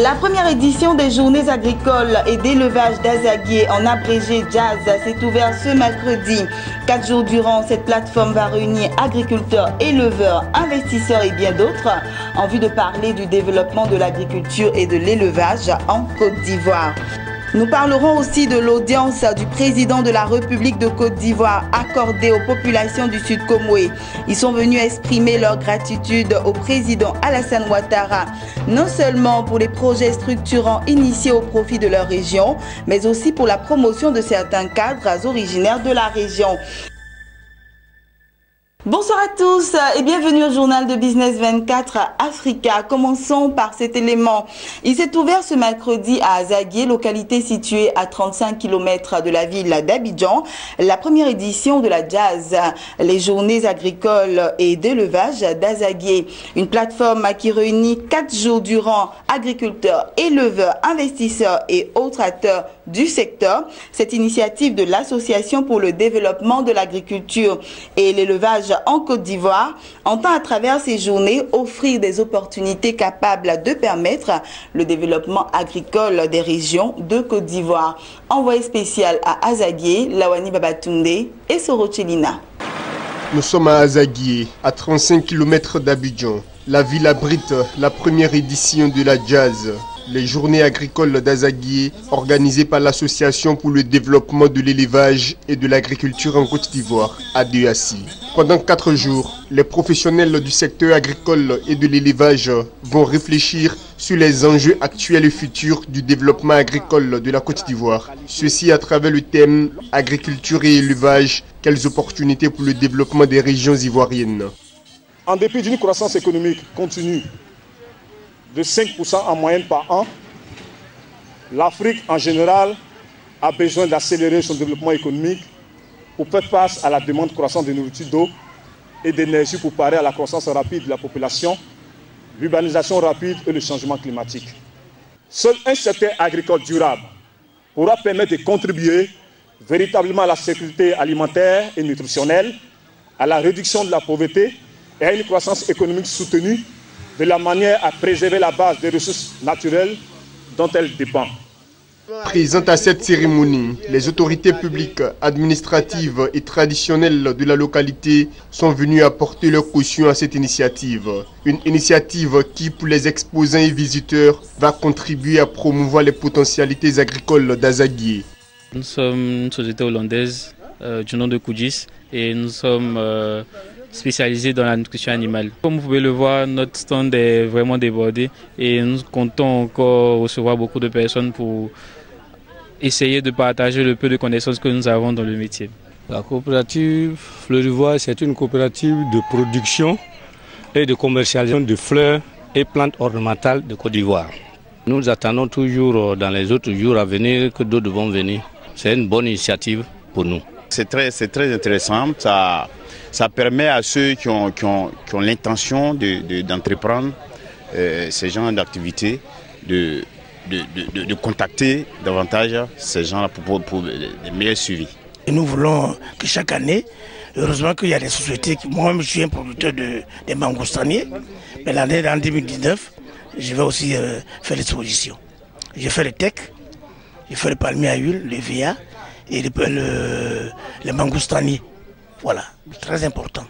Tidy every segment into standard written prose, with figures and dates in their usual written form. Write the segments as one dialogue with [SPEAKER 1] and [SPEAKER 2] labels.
[SPEAKER 1] La première édition des journées agricoles et d'élevage d'Azaguié, en abrégé Jazz, s'est ouverte ce mercredi. 4 jours durant, cette plateforme va réunir agriculteurs, éleveurs, investisseurs et bien d'autres en vue de parler du développement de l'agriculture et de l'élevage en Côte d'Ivoire. Nous parlerons aussi de l'audience du président de la République de Côte d'Ivoire accordée aux populations du Sud Comoé. Ils sont venus exprimer leur gratitude au président Alassane Ouattara, non seulement pour les projets structurants initiés au profit de leur région, mais aussi pour la promotion de certains cadres originaires de la région. Bonsoir à tous et bienvenue au journal de Business 24 Africa. Commençons par cet élément. Il s'est ouvert ce mercredi à Azaguié, localité située à 35 km de la ville d'Abidjan, la première édition de la Jazz, les journées agricoles et d'élevage d'Azaguié. Une plateforme qui réunit 4 jours durant agriculteurs, éleveurs, investisseurs et autres acteurs du secteur. Cette initiative de l'Association pour le développement de l'agriculture et l'élevage en Côte d'Ivoire entend à travers ces journées offrir des opportunités capables de permettre le développement agricole des régions de Côte d'Ivoire. Envoyé spécial à Azaguié, Lawani Babatunde et Sorochelina.
[SPEAKER 2] Nous sommes à Azaguié, à 35 km d'Abidjan. La ville abrite la première édition de la Jazz, les journées agricoles d'Azaguié, organisées par l'Association pour le développement de l'élevage et de l'agriculture en Côte d'Ivoire, ADACI. Pendant 4 jours, les professionnels du secteur agricole et de l'élevage vont réfléchir sur les enjeux actuels et futurs du développement agricole de la Côte d'Ivoire. Ceci à travers le thème « Agriculture et élevage, quelles opportunités pour le développement des régions ivoiriennes ».
[SPEAKER 3] En dépit d'une croissance économique continue de 5% en moyenne par an, l'Afrique en général a besoin d'accélérer son développement économique pour faire face à la demande croissante de nourriture, d'eau et d'énergie pour parer à la croissance rapide de la population, l'urbanisation rapide et le changement climatique. Seul un secteur agricole durable pourra permettre de contribuer véritablement à la sécurité alimentaire et nutritionnelle, à la réduction de la pauvreté et à une croissance économique soutenue de la manière à préserver la base des ressources naturelles dont elle dépend.
[SPEAKER 2] Présentes à cette cérémonie, les autorités publiques, administratives et traditionnelles de la localité sont venues apporter leur caution à cette initiative. Une initiative qui, pour les exposants et visiteurs, va contribuer à promouvoir les potentialités agricoles d'Azaguié.
[SPEAKER 4] Nous sommes une société hollandaise du nom de Koudjis et nous sommes spécialisés dans la nutrition animale. Comme vous pouvez le voir, notre stand est vraiment débordé et nous comptons encore recevoir beaucoup de personnes pour essayer de partager le peu de connaissances que nous avons dans le métier.
[SPEAKER 5] La coopérative Fleurivoire, c'est une coopérative de production et de commercialisation de fleurs et plantes ornementales de Côte d'Ivoire. Nous attendons toujours dans les autres jours à venir que d'autres vont venir. C'est une bonne initiative pour nous.
[SPEAKER 6] C'est très intéressant. Ça permet à ceux qui ont l'intention d'entreprendre ces genres d'activités de contacter davantage ces gens-là pour des meilleurs suivis.
[SPEAKER 7] Et nous voulons que chaque année, heureusement qu'il y a des sociétés, moi-même je suis un producteur des mangoustaniers, mais l'année en 2019, je vais aussi faire l'exposition. J'ai fait le TEC, j'ai fait le palmier à huile, le VA et le mangoustanier. Voilà, très important,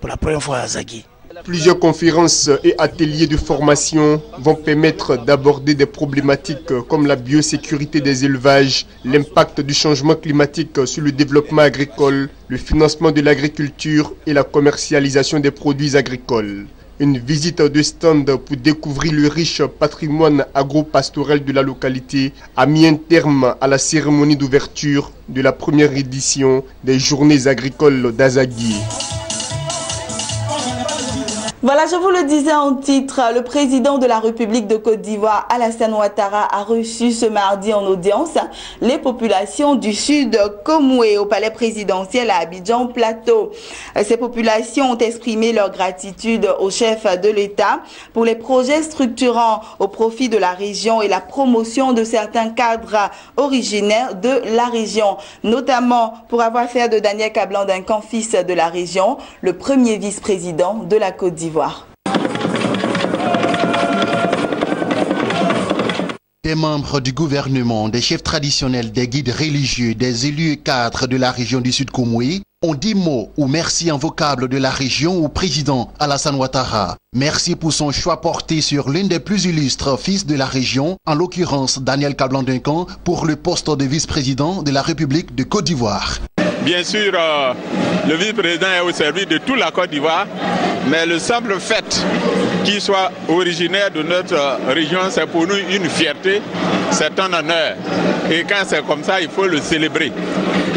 [SPEAKER 7] pour la première fois à Azaguié.
[SPEAKER 2] Plusieurs conférences et ateliers de formation vont permettre d'aborder des problématiques comme la biosécurité des élevages, l'impact du changement climatique sur le développement agricole, le financement de l'agriculture et la commercialisation des produits agricoles. Une visite de stand pour découvrir le riche patrimoine agro-pastoral de la localité a mis un terme à la cérémonie d'ouverture de la première édition des journées agricoles d'Azaguié.
[SPEAKER 1] Voilà, je vous le disais en titre, le président de la République de Côte d'Ivoire, Alassane Ouattara, a reçu ce mardi en audience les populations du Sud Comoé au palais présidentiel à Abidjan Plateau. Ces populations ont exprimé leur gratitude au chef de l'État pour les projets structurants au profit de la région et la promotion de certains cadres originaires de la région, notamment pour avoir fait de Daniel Kablan-Duncan, fils de la région, le premier vice-président de la Côte d'Ivoire.
[SPEAKER 8] Des membres du gouvernement, des chefs traditionnels, des guides religieux, des élus et cadres de la région du Sud Koumoué ont dit mots ou merci en vocable de la région au président Alassane Ouattara. Merci pour son choix porté sur l'un des plus illustres fils de la région, en l'occurrence Daniel Kablan-Duncan, pour le poste de vice-président de la République de Côte d'Ivoire.
[SPEAKER 9] Bien sûr, le vice-président est au service de toute la Côte d'Ivoire, mais le simple fait qu'il soit originaire de notre région, c'est pour nous une fierté, c'est un honneur. Et quand c'est comme ça, il faut le célébrer.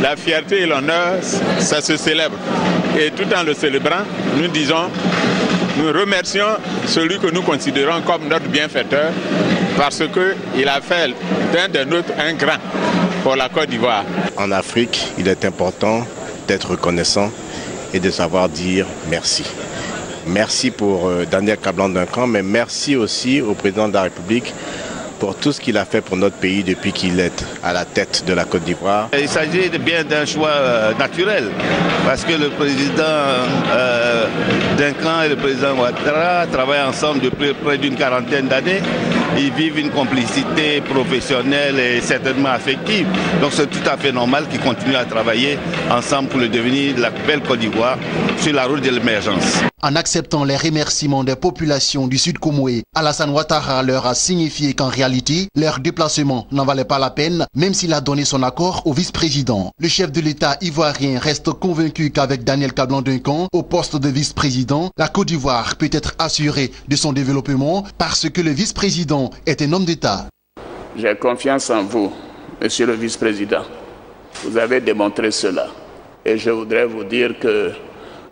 [SPEAKER 9] La fierté et l'honneur, ça se célèbre. Et tout en le célébrant, nous disons, nous remercions celui que nous considérons comme notre bienfaiteur parce qu'il a fait d'un des nôtres un grand pour la Côte d'Ivoire.
[SPEAKER 10] En Afrique, il est important d'être reconnaissant et de savoir dire merci. Merci pour Daniel Kablan-Duncan, mais merci aussi au président de la République pour tout ce qu'il a fait pour notre pays depuis qu'il est à la tête de la Côte d'Ivoire.
[SPEAKER 11] Il s'agit bien d'un choix naturel, parce que le président Duncan et le président Ouattara travaillent ensemble depuis près d'une quarantaine d'années. Ils vivent une complicité professionnelle et certainement affective. Donc c'est tout à fait normal qu'ils continuent à travailler ensemble pour le devenir de la belle Côte d'Ivoire sur la route de l'émergence.
[SPEAKER 8] En acceptant les remerciements des populations du Sud Koumoué, Alassane Ouattara leur a signifié qu'en réalité, leur déplacement n'en valait pas la peine, même s'il a donné son accord au vice-président. Le chef de l'État ivoirien reste convaincu qu'avec Daniel Kablan-Duncan au poste de vice-président, la Côte d'Ivoire peut être assurée de son développement parce que le vice-président est un homme d'État.
[SPEAKER 12] J'ai confiance en vous, monsieur le vice-président. Vous avez démontré cela. Et je voudrais vous dire que,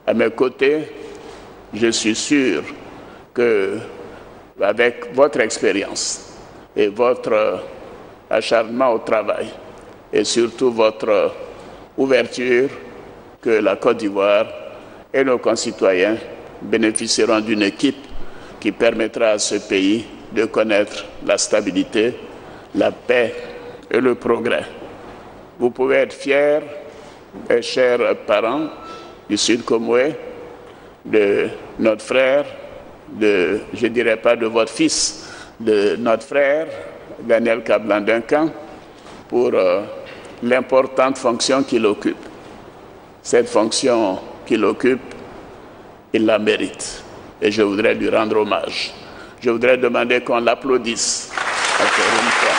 [SPEAKER 12] à mes côtés, je suis sûr que, avec votre expérience et votre acharnement au travail, et surtout votre ouverture, que la Côte d'Ivoire et nos concitoyens bénéficieront d'une équipe qui permettra à ce pays de connaître la stabilité, la paix et le progrès. Vous pouvez être fiers, et chers parents du Sud Koumoué, de notre frère, je ne dirais pas de votre fils, de notre frère Daniel Kablan-Duncan, pour l'importante fonction qu'il occupe. Cette fonction qu'il occupe, il la mérite. Et je voudrais lui rendre hommage. Je voudrais demander qu'on l'applaudisse encore une fois.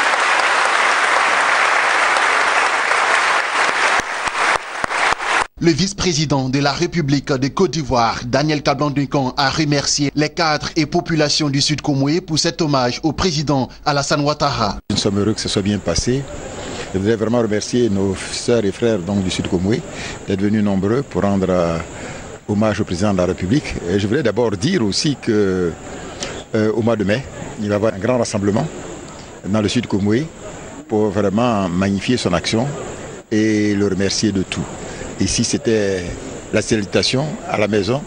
[SPEAKER 8] Le vice-président de la République de Côte d'Ivoire, Daniel Kablan-Duncan, a remercié les cadres et populations du Sud Koumoué pour cet hommage au président Alassane Ouattara.
[SPEAKER 13] Nous sommes heureux que ce soit bien passé. Je voudrais vraiment remercier nos sœurs et frères du Sud Koumoué d'être venus nombreux pour rendre hommage au président de la République. Et je voulais d'abord dire aussi qu'au mois de mai, il va y avoir un grand rassemblement dans le Sud Koumoué pour vraiment magnifier son action et le remercier de tout. Ici, c'était la salutation à la maison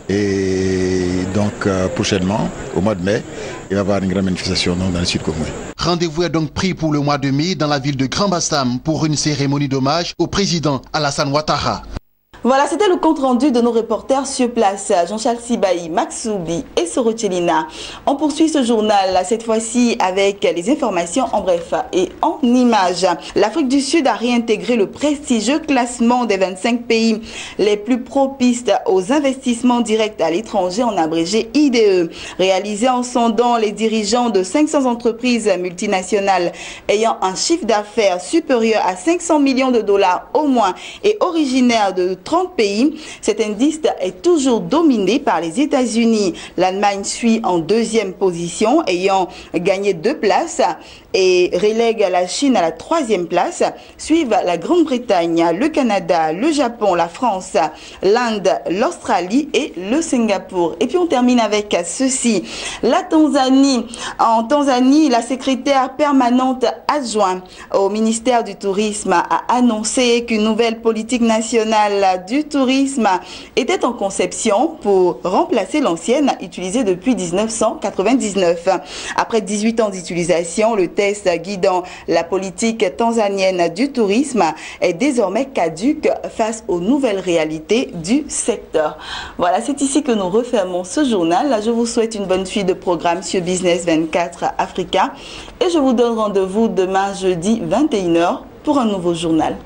[SPEAKER 13] et donc prochainement, au mois de mai, il va y avoir une grande manifestation dans le Sud Koumoué.
[SPEAKER 8] Rendez-vous est donc pris pour le mois de mai dans la ville de Grand-Bassam pour une cérémonie d'hommage au président Alassane Ouattara.
[SPEAKER 1] Voilà, c'était le compte-rendu de nos reporters sur place, Jean-Charles Sibaï, Max Soubi et Sorochelina. On poursuit ce journal, cette fois-ci avec les informations en bref et en images. L'Afrique du Sud a réintégré le prestigieux classement des 25 pays les plus propices aux investissements directs à l'étranger, en abrégé IDE. Réalisé en sondant les dirigeants de 500 entreprises multinationales ayant un chiffre d'affaires supérieur à 500 millions de dollars au moins et originaire de 30 pays. Cet indice est toujours dominé par les États-Unis. L'Allemagne suit en deuxième position, ayant gagné 2 places et relègue la Chine à la 3e place. Suivent la Grande-Bretagne, le Canada, le Japon, la France, l'Inde, l'Australie et le Singapour. Et puis on termine avec ceci. La Tanzanie. En Tanzanie, la secrétaire permanente adjointe au ministère du Tourisme a annoncé qu'une nouvelle politique nationale du tourisme était en conception pour remplacer l'ancienne utilisée depuis 1999. Après 18 ans d'utilisation, le test guidant la politique tanzanienne du tourisme est désormais caduque face aux nouvelles réalités du secteur. Voilà, c'est ici que nous refermons ce journal. Je vous souhaite une bonne suite de programme sur Business 24 Africa et je vous donne rendez-vous demain jeudi 21h pour un nouveau journal.